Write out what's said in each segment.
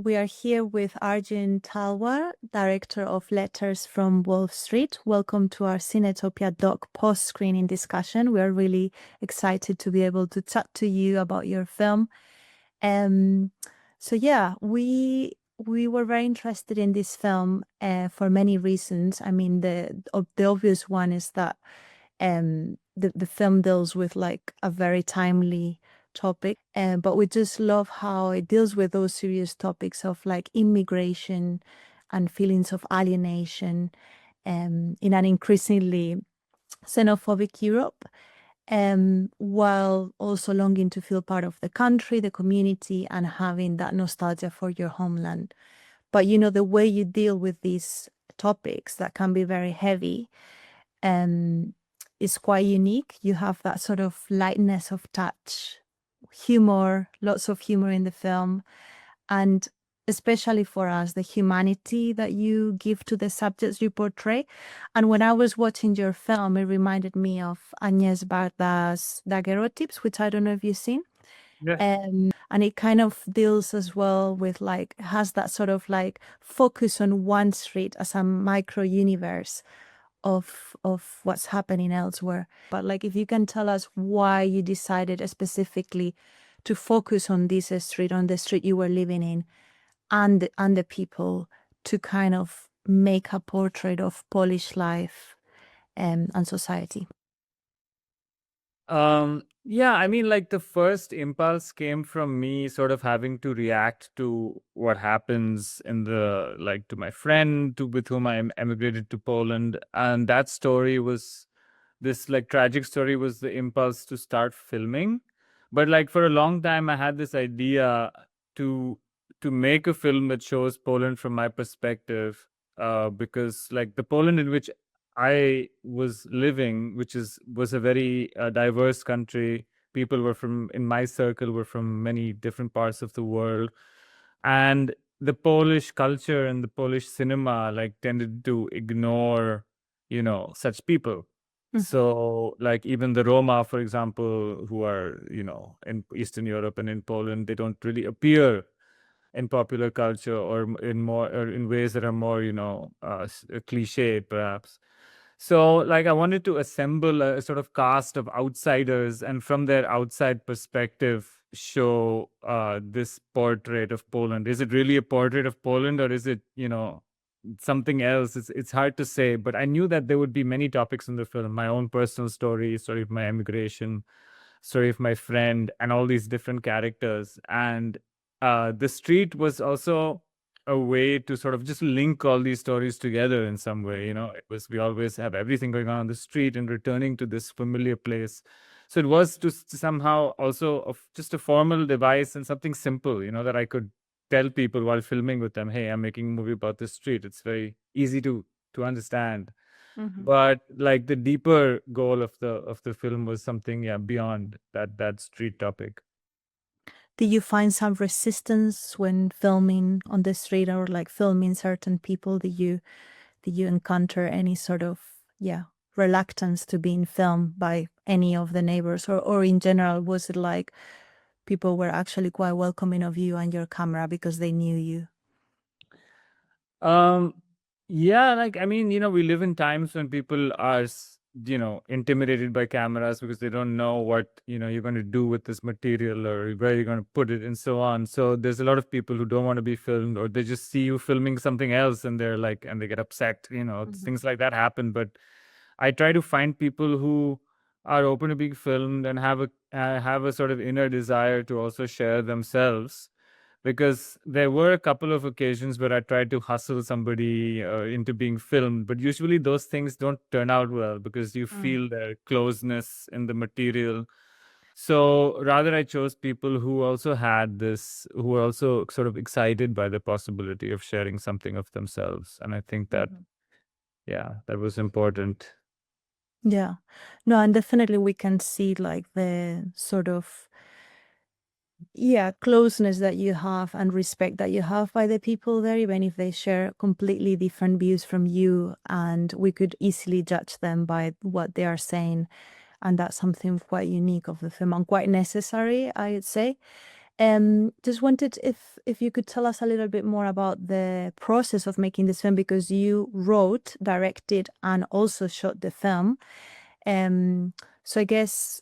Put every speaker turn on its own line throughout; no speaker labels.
we are here with Arjun Talwar, Director of Letters from Wall Street. Welcome to our Cinetopia Doc post-screening discussion. We are really excited to be able to chat to you about your film. We were very interested in this film for many reasons. I mean, the obvious one is that the film deals with like a very timely topic, but we just love how it deals with those serious topics of like immigration and feelings of alienation in an increasingly xenophobic Europe, while also longing to feel part of the country, the community, and having that nostalgia for your homeland. But you know, the way you deal with these topics that can be very heavy is quite unique. You have that sort of lightness of touch, humor, lots of humor in the film, and especially for us, the humanity that you give to the subjects you portray. And when I was watching your film, it reminded me of Agnès Varda's Daguerreotypes, which I don't know if you've seen.
Yeah.
And it kind of deals as well with like, has that sort of like focus on one street as a micro universe of what's happening elsewhere. But like, if you can tell us why you decided specifically to focus on this street, on the street you were living in, and the people, to kind of make a portrait of Polish life and society.
Yeah, I mean, like the first impulse came from me sort of having to react to what happens in the, like, to my friend with whom I emigrated to Poland. And that story was, this like tragic story was the impulse to start filming. But like for a long time, I had this idea to make a film that shows Poland from my perspective, because like the Poland in which I was living, which was a very diverse country. People were in my circle were from many different parts of the world, and the Polish culture and the Polish cinema like tended to ignore, such people. So like even the Roma, for example, who are, in Eastern Europe and in Poland, they don't really appear in popular culture or in ways that are more, cliche perhaps. So like I wanted to assemble a sort of cast of outsiders, and from their outside perspective show this portrait of Poland. Is it really a portrait of Poland, or is it, something else? It's hard to say, but I knew that there would be many topics in the film: my own personal story of my emigration, story of my friend, and all these different characters. And the street was also a way to sort of just link all these stories together in some way. We always have everything going on the street and returning to this familiar place. So it was to somehow also just a formal device and something simple, that I could tell people while filming with them, hey, I'm making a movie about this street. It's very easy to understand. But like the deeper goal of the film was something beyond that street topic.
Did you find some resistance when filming on the street, or like filming certain people? Did you encounter any sort of reluctance to being filmed by any of the neighbors, or in general, was it like people were actually quite welcoming of you and your camera because they knew you?
Yeah, like, I mean, we live in times when people are, intimidated by cameras because they don't know what, you're going to do with this material or where you're going to put it and so on. So there's a lot of people who don't want to be filmed, or they just see you filming something else and they're like, and they get upset, things like that happen. But I try to find people who are open to being filmed and have a sort of inner desire to also share themselves. Because there were a couple of occasions where I tried to hustle somebody into being filmed, but usually those things don't turn out well because you feel their closeness in the material. So rather, I chose people who also who were also sort of excited by the possibility of sharing something of themselves. And I think that, that was important.
Yeah. No, and definitely we can see like the sort of closeness that you have and respect that you have by the people there, even if they share completely different views from you, and we could easily judge them by what they are saying. And that's something quite unique of the film and quite necessary, I would say. Just wanted if you could tell us a little bit more about the process of making this film, because you wrote, directed, and also shot the film. So I guess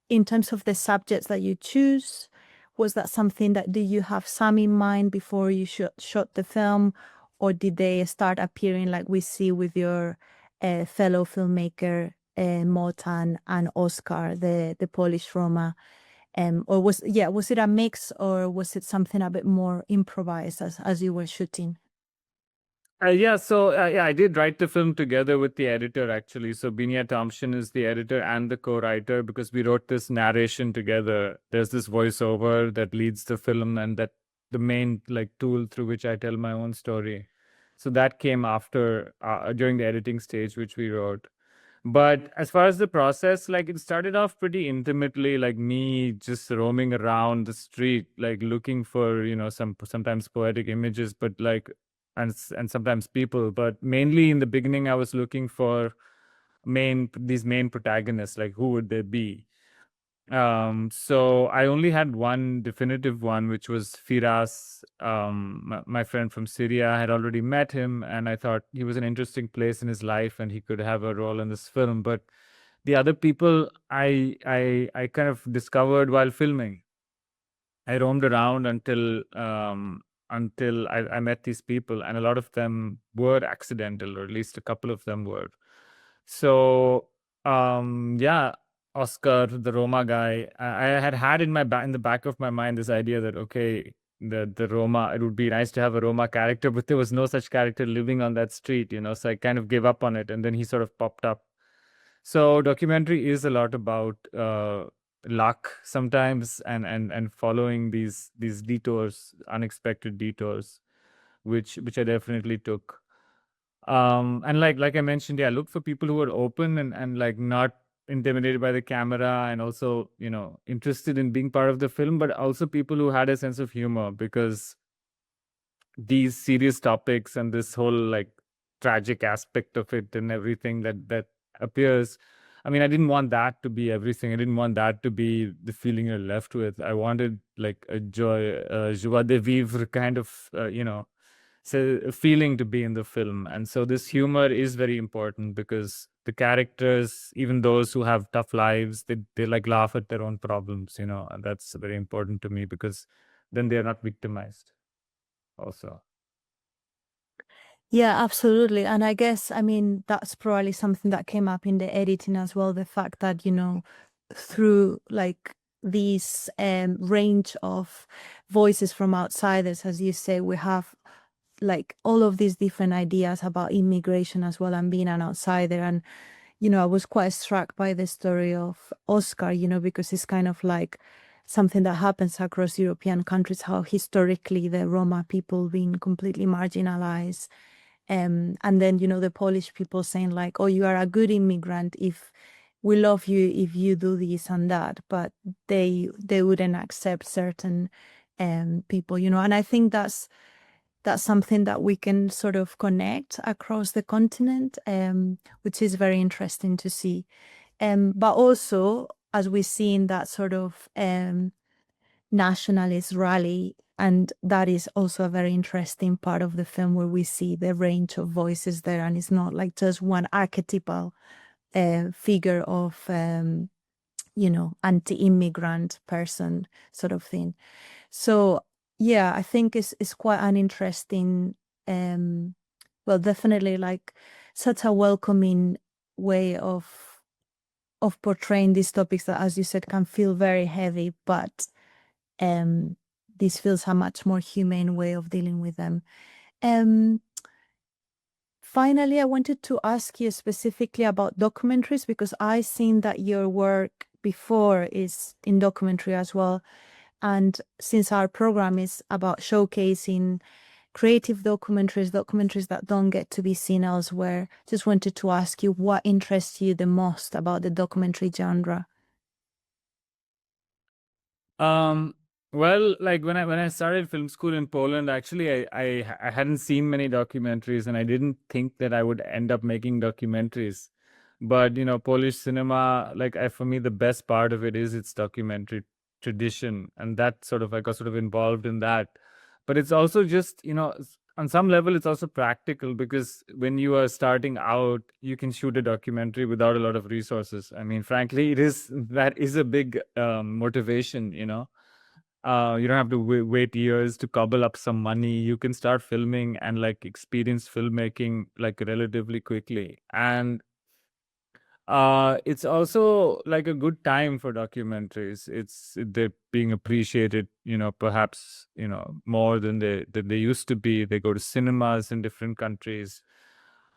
in terms of the subjects that you choose, was that something that, do you have some in mind before you shot the film, or did they start appearing like we see with your fellow filmmaker Motan and Oscar, the Polish Roma? Or was it a mix, or was it something a bit more improvised as you were shooting?
Yeah, I did write the film together with the editor actually. So Binia Thompson is the editor and the co-writer because we wrote this narration together. There's this voiceover that leads the film, and that the main like tool through which I tell my own story. So that came after during the editing stage, which we wrote. But as far as the process, like it started off pretty intimately, like me just roaming around the street, like looking for, sometimes poetic images, but like, and sometimes people, but mainly in the beginning, I was looking for these main protagonists, like who would they be? So I only had one definitive one, which was Firas, my friend from Syria. I had already met him, and I thought he was an interesting place in his life, and he could have a role in this film. But the other people, I kind of discovered while filming. I roamed around until I met these people, and a lot of them were accidental, or at least a couple of them were. So yeah, Oscar, the Roma guy, I had in in the back of my mind this idea that okay, the Roma, it would be nice to have a Roma character, but there was no such character living on that street, So I kind of gave up on it, and then he sort of popped up. So documentary is a lot about luck sometimes, and following these detours, unexpected detours, which I definitely took. And like I mentioned, yeah, look for people who are open and like not intimidated by the camera, and also interested in being part of the film, but also people who had a sense of humor, because these serious topics and this whole like tragic aspect of it and everything that appears, I mean, I didn't want that to be everything. I didn't want that to be the feeling you're left with. I wanted like a joie de vivre kind of so a feeling to be in the film. And so this humor is very important, because the characters, even those who have tough lives, they like laugh at their own problems, and that's very important to me, because then they're not victimized also.
Yeah, absolutely. And I guess, I mean, that's probably something that came up in the editing as well. The fact that, through like these range of voices from outsiders, as you say, we have like all of these different ideas about immigration as well, and being an outsider. And, I was quite struck by the story of Oscar, because it's kind of like something that happens across European countries, how historically the Roma people being completely marginalized. And then, the Polish people saying like, oh, you are a good immigrant if we love you if you do this and that, but they wouldn't accept certain people, and I think that's something that we can sort of connect across the continent, which is very interesting to see. But also, as we see in that sort of nationalist rally, and that is also a very interesting part of the film, where we see the range of voices there, and it's not like just one archetypal figure of anti-immigrant person sort of thing. So yeah, I think it's quite an interesting, well, definitely like such a welcoming way of portraying these topics that, as you said, can feel very heavy, but this feels a much more humane way of dealing with them. Um, Finally, I wanted to ask you specifically about documentaries, because I've seen that your work before is in documentary as well. And since our program is about showcasing creative documentaries that don't get to be seen elsewhere, just wanted to ask you what interests you the most about the documentary genre.
Um, well, like when I started film school in Poland, actually, I hadn't seen many documentaries, and I didn't think that I would end up making documentaries. But Polish cinema, like for me, the best part of it is its documentary. tradition, and that sort of I got sort of involved in that. But it's also just, on some level, it's also practical, because when you are starting out, you can shoot a documentary without a lot of resources. I mean, frankly, that is a big motivation. You don't have to wait years to cobble up some money. You can start filming and like experience filmmaking like relatively quickly. And it's also like a good time for documentaries. They're being appreciated, perhaps, more than they used to be. They go to cinemas in different countries.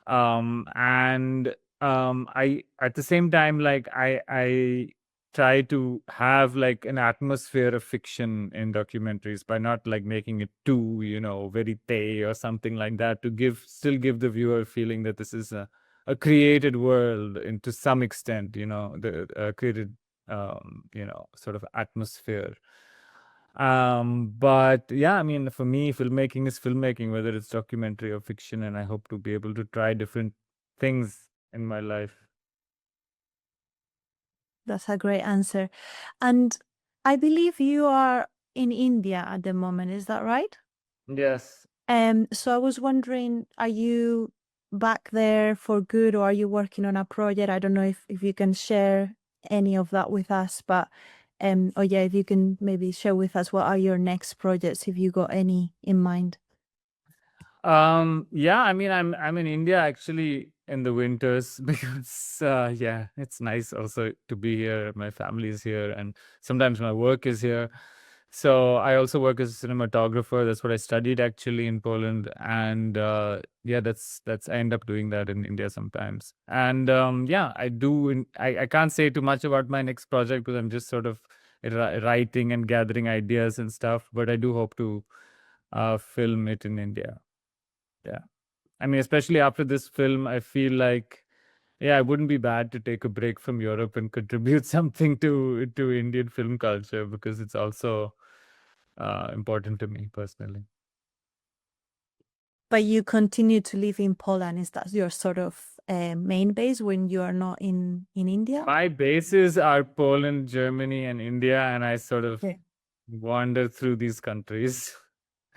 And I at the same time, like I try to have like an atmosphere of fiction in documentaries by not like making it too, verite or something like that, to still give the viewer a feeling that this is a created world, and to some extent, the created, sort of atmosphere. But yeah, I mean, for me, filmmaking is filmmaking, whether it's documentary or fiction, and I hope to be able to try different things in my life.
That's a great answer. And I believe you are in India at the moment, is that right?
Yes.
So I was wondering, are you back there for good, or are you working on a project? I don't know if you can share any of that with us, but or yeah, if you can maybe share with us what are your next projects, if you got any in mind.
Yeah, I mean, I'm in India actually in the winters because yeah, it's nice also to be here. My family is here, and sometimes my work is here. So I also work as a cinematographer. That's what I studied actually in Poland, and yeah, that's I end up doing that in India sometimes. And yeah, I do. I can't say too much about my next project because I'm just sort of writing and gathering ideas and stuff. But I do hope to film it in India. Yeah. I mean, especially after this film, I feel like, yeah, it wouldn't be bad to take a break from Europe and contribute something to Indian film culture, because it's also important to me personally.
But you continue to live in Poland. Is that your sort of main base when you are not in India?
My bases are Poland, Germany, and India, and I sort of
Okay.
wander through these countries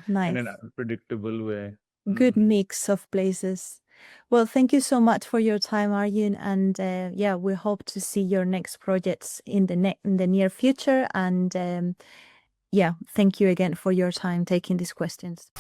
in an
Nice.
unpredictable way.
Good mix of places. Well, thank you so much for your time, Arjun, and yeah, we hope to see your next projects in the near future. And yeah, thank you again for your time taking these questions.